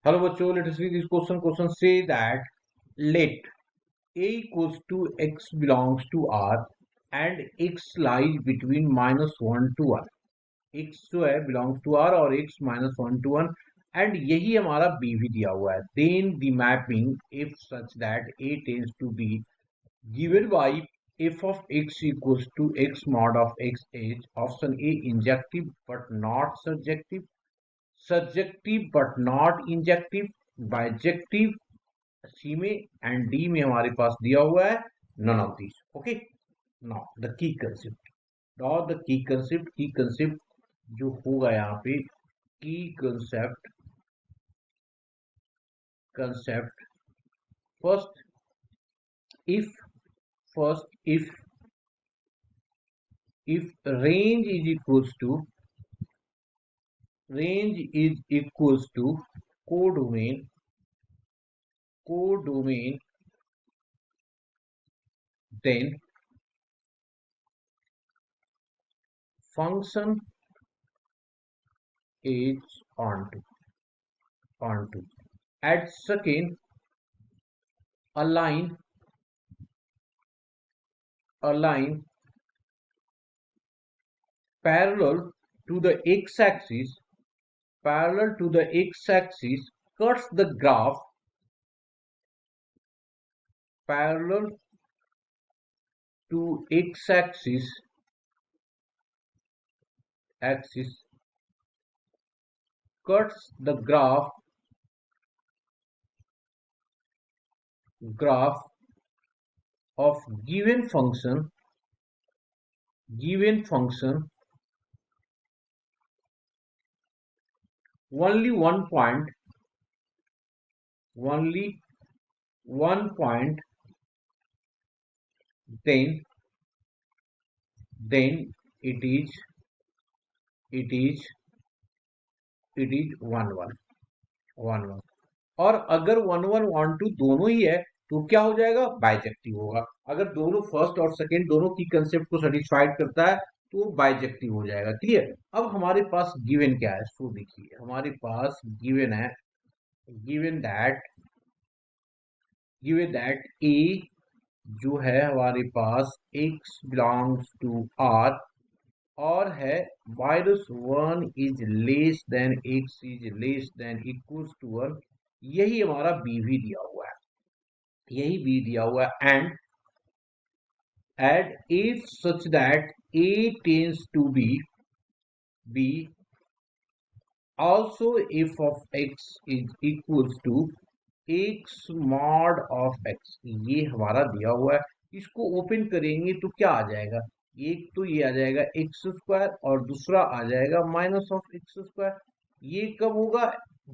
Hello बच्चों, let us read this question. Question say that let a equals to x belongs to R and x lies between -1 to 1. x जो है belongs to R और x -1 to 1 and यही हमारा B भी दिया हुआ है. Then the mapping if such that A tends to be given by f of x equals to x mod of x is option A injective but not surjective, subjective but not injective, bijective सी में and D में हमारे पास दिया हुआ है none of this. Okay, now the key concept और the key concept जो होगा यहाँ पे key concept first if first if range is equals to codomain then function is onto at second align parallel to the x-axis cuts the graph parallel to x-axis cuts the graph of given function only one point then it is 1 1 और अगर 1 1 1 2 दोनों ही है तो क्या हो जाएगा, bijective होगा. अगर दोनों फर्स्ट और सेकंड दोनों की कंसेप्ट को सेटिस्फाइड करता है तो बाइजेक्टिव हो जाएगा. क्लियर. अब हमारे पास गिवन क्या है, सो देखिए हमारे पास गिवन है गिवन दैट ए जो है हमारे पास x बिलोंग्स टू R और है -1 is less than x is less than equals to 1. यही हमारा B भी दिया हुआ है and if such that A tends to be also f of x is equals to x mod of x. ये हमारा दिया हुआ है. इसको ओपन करेंगे तो क्या आ जाएगा, एक तो ये आ जाएगा एक्स स्क्वायर और दूसरा आ जाएगा माइनस ऑफ एक्स स्क्वायर. ये कब होगा,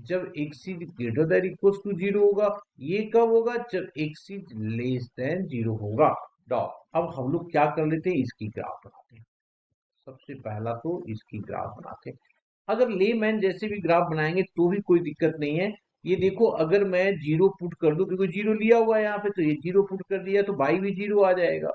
जब x is greater than equals to 0 होगा. ये कब होगा, जब x इज लेस देन 0 होगा. डॉट. अब हम लोग क्या कर लेते हैं, इसकी ग्राफ बनाते हैं. सबसे पहला तो इसकी ग्राफ बनाते हैं. अगर लेमैन जैसे भी ग्राफ बनाएंगे तो भी कोई दिक्कत नहीं है. ये देखो अगर मैं 0 पुट कर दूं, क्योंकि 0 लिया हुआ है यहाँ पे, तो ये 0 पुट कर दिया तो बाई भी 0 आ जाएगा.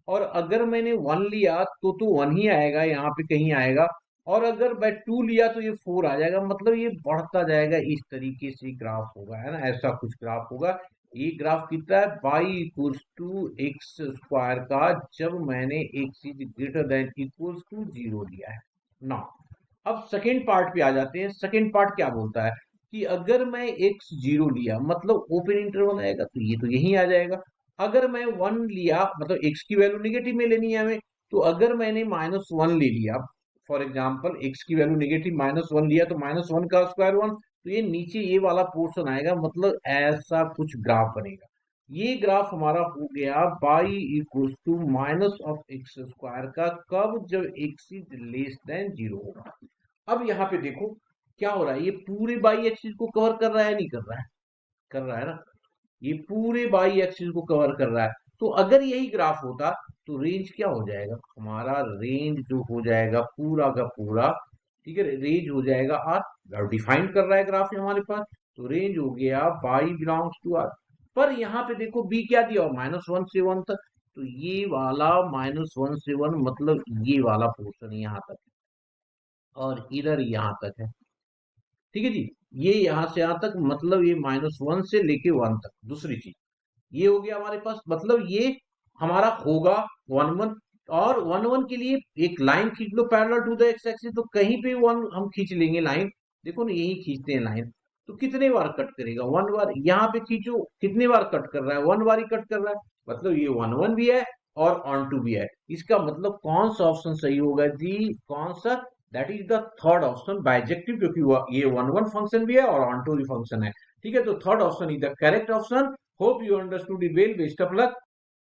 और अगर मैंने 1 लिया तो 1 ही आएगा, यहाँ पे कहीं आएगा. और अगर मैं 2 लिया तो ये 4 आ जाएगा. मतलब ये बढ़ता जाएगा. इस तरीके से ग्राफ होगा, है ना, ऐसा कुछ ग्राफ होगा. ये ग्राफ कितना है, y equals to x square का, जब मैंने x is greater than equals to 0 लिया है ना. अब सेकेंड पार्ट पे आ जाते हैं. सेकेंड पार्ट क्या बोलता है कि अगर मैं x 0 लिया मतलब ओपन इंटरवल आएगा तो ये तो यही आ जाएगा. अगर मैं 1 लिया मतलब x की वैल्यू नेगेटिव में लेनी है हमें, तो अगर मैंने -1 ले लिया, फॉर एग्जांपल x की वैल्यू नेगेटिव -1 लिया तो -1 का स्क्वायर 1, तो ये नीचे ये वाला पोर्शन आएगा. मतलब ऐसा कुछ ग्राफ बनेगा. ये ग्राफ हमारा हो गया y equals to minus of x square का, कब, जब x इज लेस देन 0 होगा. अब यहाँ पे देखो क्या हो रहा है, ये पूरे बाई एक्सिस को कवर कर रहा है, नहीं कर रहा है, कर रहा है ना. ये पूरे बाई एक्सिस को कवर कर रहा है. तो अगर यही ग्राफ होता तो रेंज क्या हो जाएगा, हमारा रेंज जो हो जाएगा पूरा का पूरा, ठीक है, रेंज हो जाएगा आर. डिफाइन कर रहा है ग्राफ हमारे पास, तो रेंज हो गया बाई बिलोंग्स टू आर. पर यहाँ पे देखो बी क्या दिया, -1 से 1 तक. तो ये वाला -1 से 1 मतलब ये वाला पोर्शन यहाँ तक और इधर यहाँ तक है. ठीक है जी. ये यहां से यहां तक, मतलब ये -1 से लेके 1 तक। दूसरी चीज ये हो गया हमारे पास, मतलब ये हमारा होगा 1 1। और 1 1 के लिए एक लाइन खींच लो parallel to the X axis, तो कहीं पे वन हम खींच लेंगे लाइन। देखो ना, यही खींचते हैं लाइन। तो कितने बार कट करेगा? 1 बार। यहाँ पे खींचो, कितने बार कट कर रहा है? 1 बार ही कट कर रहा है। मतलब ये 1 1 भी है और ऑन टू भी है। इसका मतलब कौन सा ऑप्शन सही होगा जी? कौन सा? That is the third option, bijective, क्योंकि ये 1 1 फंक्शन भी है और ऑन टू भी फंक्शन है। ठीक है, तो third option is the correct option. Hope you understood it well. Best of luck.